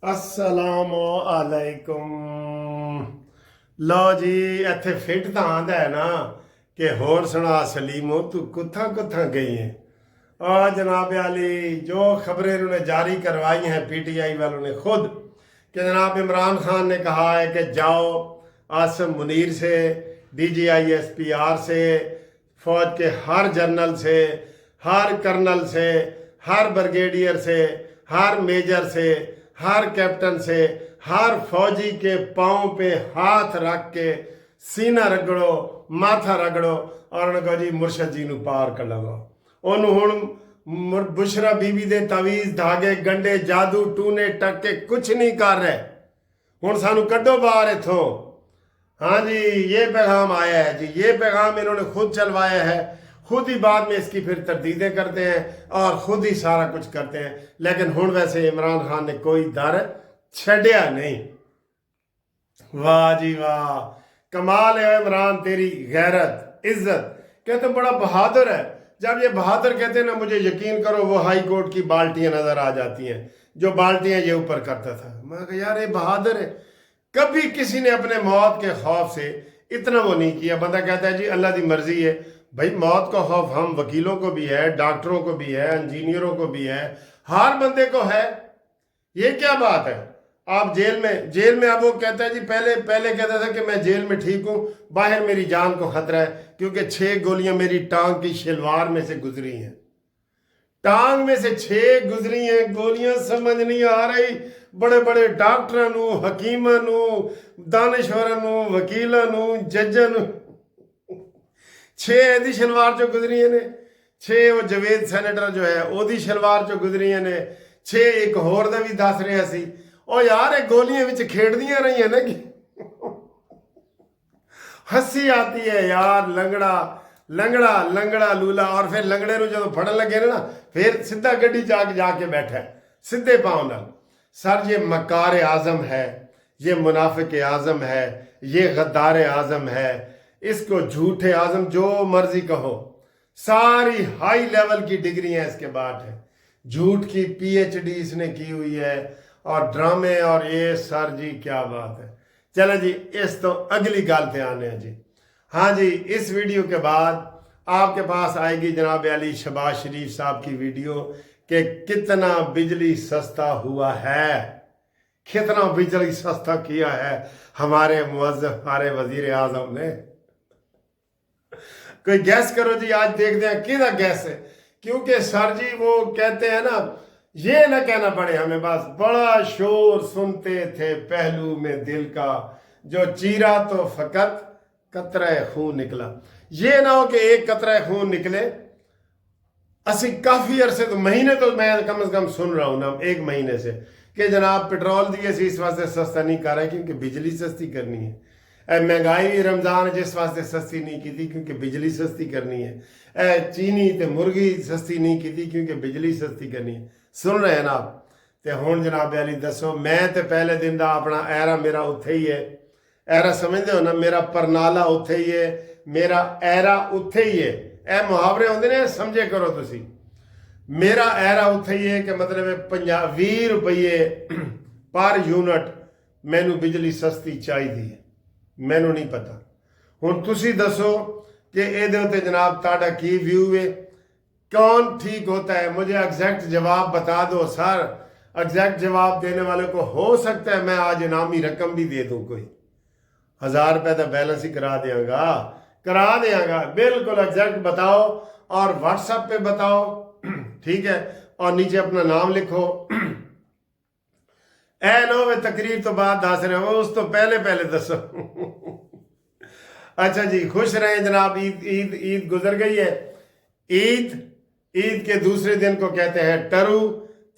अस्सलामु अलैकुम। लो जी, इत्थे फिट तो आंदा है ना कि होर सुना सलीमो तू कुत्था कुत्था गई है। और जनाब अली जो खबरें इन्होंने जारी करवाई हैं पीटीआई वालों ने खुद कि जनाब इमरान खान ने कहा है कि जाओ आसिम मुनीर से, डीजीआई एसपीआर से, फौज के हर जनरल से, हर कर्नल से, हर ब्रिगेडियर से, हर मेजर से, हर कैप्टन से, हर फौजी के पाँव पे हाथ रख के सीना रगड़ो, माथा रगड़ो और उन्होंने कहा जी मुर्शद जी नू पार कर लवो। ਉਹਨੂੰ ਹੁਣ बुशरा बीबी ਦੇ ਤਾਵੀਜ਼ धागे गंडे जादू टूने टक्के कुछ नहीं कर रहे। ਹੁਣ ਸਾਨੂੰ ਕੱਢੋ ਬਾਹਰ इथों। हाँ जी, ये पैगाम आया है जी, ये पैगाम इन्होंने खुद चलवाया है, खुद ही बाद में इसकी फिर तरदीदें करते हैं और खुद ही सारा कुछ करते हैं। लेकिन हुण वैसे इमरान खान ने कोई दर छड्या नहीं। वाह जी वाह, कमाल है इमरान, तेरी गैरत इज्जत। कहते बड़ा बहादुर है। जब ये बहादुर कहते हैं ना, मुझे यकीन करो वो हाई कोर्ट की बाल्टियां नजर आ जाती हैं, जो बाल्टियां ये ऊपर करता था। मैं कहा यार ये बहादुर है। कभी किसी ने अपने मौत के खौफ से इतना वो नहीं किया। बंदा कहता है जी अल्लाह की मर्जी है। भाई मौत का खौफ हम वकीलों को भी है, डॉक्टरों को भी है, इंजीनियरों को भी है, हर बंदे को है। ये क्या बात है। आप जेल में अब वो कहता है जी पहले कहता था कि मैं जेल में ठीक हूँ, बाहर मेरी जान को खतरा है क्योंकि 6 गोलियां मेरी टांग की शलवार में से गुजरी हैं। टांग में से 6 गुजरी हैं गोलियां, समझ नहीं आ रही। बड़े बड़े डॉक्टरां नू, हकीमां नू, दानश्वरां नू, वकीलां नू, जज्जां नू 6 ਇਹਦੀ शलवार चो गुजरियां ने, 6 वो जवेद सैनेटर जो है ਉਹਦੀ शलवार चो गुजरियां ने, 6 एक होर दा भी दस रहा सी। ओ यार ये गोलियां विच खेड़दियां रही ना कि हंसी आती है यार। लंगड़ा लंगड़ा लंगड़ा लूला। और फिर लंगड़े नू जो फड़न लगे ना फिर सीधा गड्डी जाके बैठा है सीधे पाँव नाल। सर ये मकार आजम है, ये मुनाफिक आजम है, ये गद्दार आजम है, इसको झूठे आजम जो मर्जी कहो। सारी हाई लेवल की डिग्रियां इसके बाद है। झूठ की पीएचडी इसने की हुई है और ड्रामे। और ये सर जी क्या बात है। चलो जी, इस तो अगली गल पे आने हैं जी। हाँ जी, इस वीडियो के बाद आपके पास आएगी जनाब अली शहबाज शरीफ साहब की वीडियो कि कितना बिजली सस्ता हुआ है, कितना बिजली सस्ता किया है हमारे मुअज्जम, हमारे वजीर आजम ने। कोई गैस करो जी, आज देखते हैं किधर गैस है। क्योंकि सर जी वो कहते हैं ना, ये ना कहना पड़े हमें, बस बड़ा शोर सुनते थे पहलू में दिल का, जो चीरा तो फकत कतरा खून निकला। ये ना हो कि एक कतरा खून निकले। असी काफी अरसे तो महीने तो मैं कम से कम सुन रहा हूं ना, 1 महीने से कि जनाब पेट्रोल दिए सी इस वास्ते सस्ता नहीं कर रहे क्योंकि बिजली सस्ती करनी है। महंगाई भी रमजान जिस वास्ते सस्ती नहीं की थी क्योंकि बिजली सस्ती करनी है। चीनी ते मुर्गी सस्ती नहीं की थी क्योंकि बिजली सस्ती करनी है। सुन रहे हैं ना आप। तो हुण जनाब अली दसो, मैं तो पहले दिन का अपना ऐरा मेरा उत्थे ही है। ऐरा समझते हो ना, मेरा परनाला उत्थे ही है, मेरा ऐरा उत्थे ही है। ए मुहावरे होंदे ने, समझे करो तुसी। मेरा ऐरा उत्थे ही है कि मतलब 20 रुपये पर यूनिट मैनू बिजली सस्ती चाहिए। मैनू नहीं पता। हुण तुसी दसो कि इहदे उत्ते जनाब तुहाडा की व्यू है, कौन ठीक होता है। मुझे एग्जैक्ट जवाब बता दो सर। एग्जैक्ट जवाब देने वाले को हो सकता है मैं आज इनामी रकम भी दे दूं, कोई 1000 रुपये का बैलेंस ही करा देंगा बिल्कुल एग्जैक्ट बताओ और व्हाट्सएप पे बताओ, ठीक है। और नीचे अपना नाम लिखो। ए नो वे तकरीर तो बाद दस रहे हो, उस तो पहले दसो। अच्छा जी, खुश रहें जनाब। ईद गुजर गई है। ईद के दूसरे दिन को कहते हैं टरू,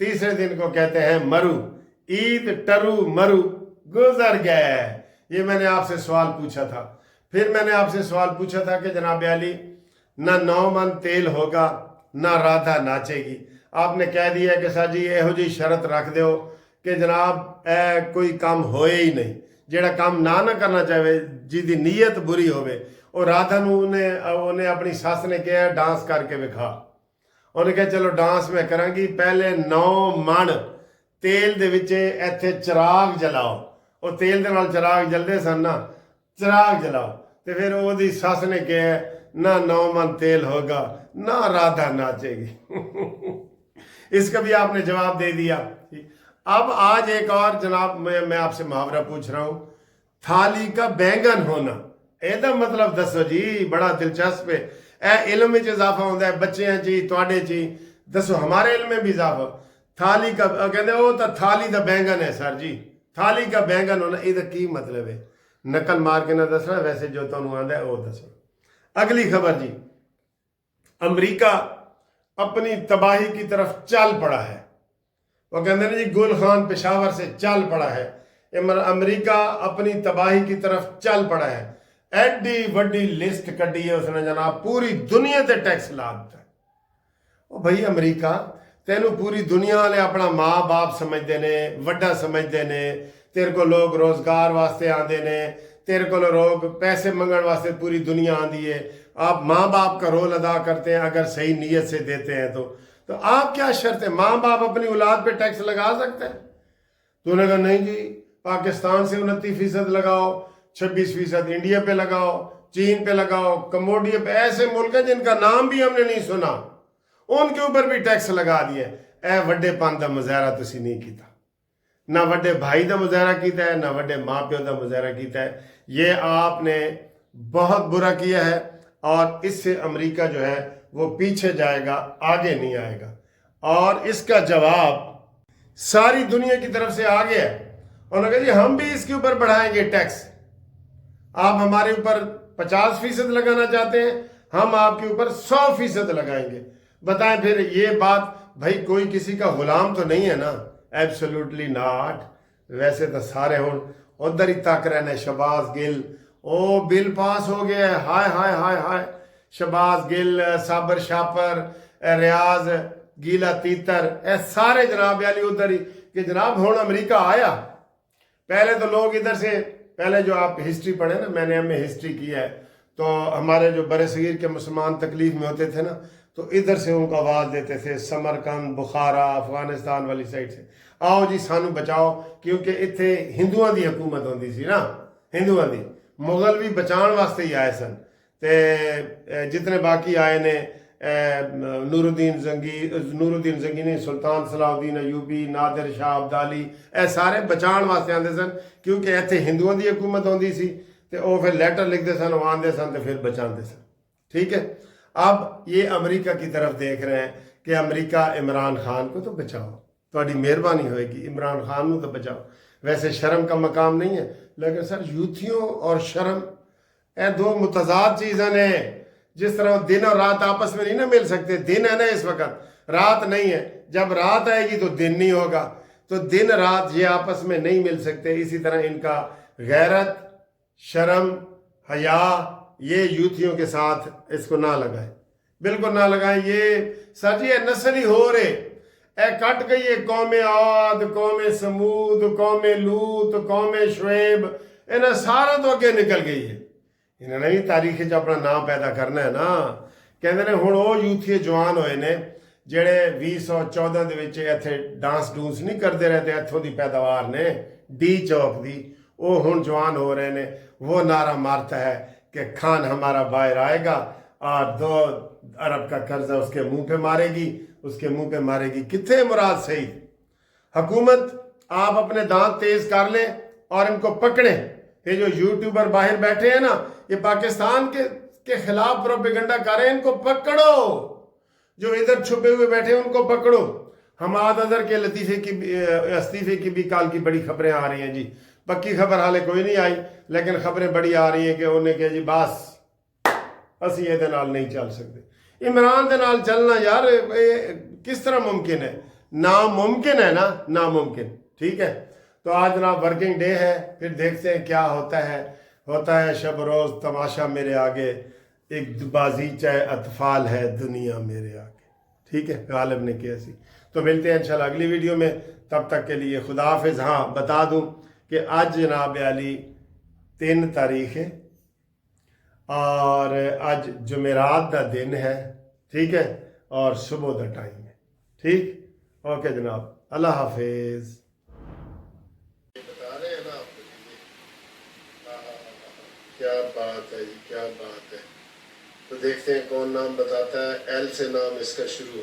तीसरे दिन को कहते हैं मरू। ईद टरू मरू गुजर गए। ये मैंने आपसे सवाल पूछा था। फिर मैंने आपसे सवाल पूछा था कि जनाब अली ना 9 मन तेल होगा ना राधा नाचेगी। आपने कह दिया कि सर जी यहो जी शरत रख दो कि जनाब कोई काम होए ही नहीं, जेड़ा काम ना करना चाहे, जिसकी नीयत बुरी होवे। और राधा उन्हें अपनी सस ने कहा डांस करके विखा। उन्हें कहा चलो डांस मैं करांगी। पहले 9 मन ਤੇਲ ਦੇ ਵਿੱਚ ਇੱਥੇ ਚਿਰਾਗ ਜਲਾਓ। ਉਹ ਤੇਲ ਦੇ ਨਾਲ ਚਿਰਾਗ ਜਲਦੇ ਸਨ ਨਾ, ਚਿਰਾਗ ਜਲਾਓ। ਤੇ ਫਿਰ ਉਹਦੀ ਸੱਸ ਨੇ ਕਿਹਾ ना 9 मन तेल होगा ना राधा नाचेगी। इसका भी आपने जवाब दे दिया। अब आज एक और जनाब मैं आपसे मुहावरा पूछ रहा हूं, थाली का बैंगन होना, ਇਹਦਾ मतलब दसो जी, बड़ा दिलचस्प है। ए इल्म में इजाफा होता है, बच्चे जी तुहाडे जी, दसो हमारे इल्म में भी इजाफा। थाली का कहते वो तो थाली का बैंगन है सर जी, थाली का बैंगन होना, ਇਹਦਾ ਕੀ मतलब है? नकल मार के ना दसना, वैसे जो ਤੁਹਾਨੂੰ ਆਂਦਾ है वो दसो। अगली खबर जी, अमरीका अपनी तबाही की तरफ चल पड़ा है। वो कहते हैं जी गुल खान पेशावर से चल पड़ा है, अमरीका अपनी तबाही की तरफ चल पड़ा है। एडी वड्डी लिस्ट कड्डी है उसने जनाब, पूरी दुनिया ते टैक्स ला दिता। ओ भाई अमरीका, तेनू पूरी दुनिया वाले अपना माँ बाप समझते ने, वड्डा समझते ने, तेरे को लोग रोजगार वास्ते आते ने, तेरे को लोग पैसे मंगण वास्ते पूरी दुनिया आती है। आप माँ बाप का रोल अदा करते हैं अगर सही नीयत से देते हैं तो आप क्या शर्त है? माँ बाप अपनी औलाद पे टैक्स लगा सकते हैं? तूने कहा नहीं जी, पाकिस्तान से 29% लगाओ, 26% इंडिया पे लगाओ, चीन पे लगाओ, कम्बोडिया पे, ऐसे मुल्क हैं जिनका नाम भी हमने नहीं सुना, उनके ऊपर भी टैक्स लगा दिए। ए वड्डेपन दा मुजाहरा तुसी नहीं किया, ना वड्डे भाई का मुजाहरा किया है, ना वड्डे माँ प्यो का मुजाहरा किया है। ये आपने बहुत बुरा किया है और इससे अमेरिका जो है वो पीछे जाएगा, आगे नहीं आएगा। और इसका जवाब सारी दुनिया की तरफ से आ गया है। उन्होंने कहा जी हम भी इसके ऊपर बढ़ाएंगे टैक्स, आप हमारे ऊपर 50% लगाना चाहते हैं, हम आपके ऊपर 100% लगाएंगे। बताएं फिर ये बात, भाई कोई किसी का गुलाम तो नहीं है ना? Absolutely not. वैसे तो सारे हूँ उधर ही तक रहने। शहबाज गिल, ओ बिल पास हो गया है, हाय हाय हाय हाय। शहबाज गिल, साबर शापर, रियाज गीला तीतर, ए सारे जनाब याली उधर ही कि जनाब हूँ अमरीका आया। पहले तो लोग इधर से, पहले जो आप हिस्ट्री पढ़े ना, मैंने हमें हिस्ट्री की है, तो हमारे जो बड़े सगीर के मुसलमान तकलीफ में होते थे ना, तो इधर से उनको आवाज़ देते थे, समरकंद, बुखारा, अफगानिस्तान वाली साइड से, आओ जी सानू बचाओ, क्योंकि इत्थे हिंदुओं की हुकूमत होती सी ना, हिंदुओं की। मुगल भी बचाने वास्ते ही आए सन, ते जितने बाकी आए ने नूरुद्दीन जंगी ने, सुल्तान सलाउद्दीन अयूबी, नादिर शाह अब्दाली, ए सारे बचाने वास्ते आते सन, क्योंकि इत्थे हिंदुओं की हुकूमत होती सी, ते वो फिर लैटर लिखते सन, वो आते सन तो फिर बचाते सन। ठीक है, अब ये अमेरिका की तरफ देख रहे हैं कि अमेरिका इमरान खान को तो बचाओ, थोड़ी मेहरबानी होएगी, इमरान खान को तो बचाओ। वैसे शर्म का मकाम नहीं है, लेकिन सर यूथियों और शर्म ए दो मुतजाद चीज़ें ने। जिस तरह दिन और रात आपस में नहीं ना मिल सकते, दिन है ना इस वक्त, रात नहीं है, जब रात आएगी तो दिन नहीं होगा, तो दिन रात ये आपस में नहीं मिल सकते। इसी तरह इनका गैरत, शर्म, हया, ये यूथियों के साथ इसको ना लगाए, बिल्कुल ना लगाए। ये सर जी नस्ल ही हो रहे, ए कट गई है कौम आद, कौम समूद, कौम लूत, कौम शुएब, इन्हें सारा तो अगे निकल गई है। इन्होंने भी तारीख च अपना नाम पैदा करना है ना। कहते ने हुण वो यूथी जवान होए ने ਜਿਹੜੇ 2014 ਦੇ ਵਿੱਚ ਇੱਥੇ ਡਾਂਸ ਡੂੰਸ ਨਹੀਂ ਕਰਦੇ रहते, ਇੱਥੋਂ ਦੀ पैदावार ने डी चौक दी, वो हुण जवान हो रहे ने। वो नारा मारता है कि खान हमारा बाहर आएगा और 2 अरब का कर्जा उसके मुंह पे मारेगी, उसके मुंह पे मारेगी। कितने मुराद सही हुकूमत, आप अपने दांत तेज कर लें और इनको पकड़ें। ये जो यूट्यूबर बाहर बैठे हैं ना, ये पाकिस्तान के खिलाफ प्रोपेगेंडा कर रहे हैं, इनको पकड़ो। जो इधर छुपे हुए बैठे हैं उनको पकड़ो। हमाद अजहर के इस्तीफे की भी काल की बड़ी खबरें आ रही हैं जी। पक्की खबर हाले कोई नहीं आई, लेकिन खबरें बड़ी आ रही हैं कि उन्हें कहा जी बस असी ये नहीं चल सकते। इमरान के नाल चलना यार किस तरह मुमकिन है? नामुमकिन है ना, नामुमकिन। ठीक है, तो आज जनाब वर्किंग डे है, फिर देखते हैं क्या होता है। होता है शब रोज़ तमाशा मेरे आगे, एक बाजीचा अतफाल है दुनिया मेरे आगे। ठीक है, गालिब ने किया सी। तो मिलते हैं इंशाल्लाह अगली वीडियो में, तब तक के लिए खुदा हाफिज़। हाँ बता दूं कि आज जनाब अली 3 तारीख है और आज जुमेरात का दिन है। ठीक है, और सुबह का टाइम है। ठीक, ओके जनाब। اللہ حافظ. بتا رہے ہیں نا آپ کو جی. کیا بات ہے جی، کیا بات ہے. تو دیکھتے ہیں کون نام بتاتا ہے. ایل سے نام اس کا شروع ہو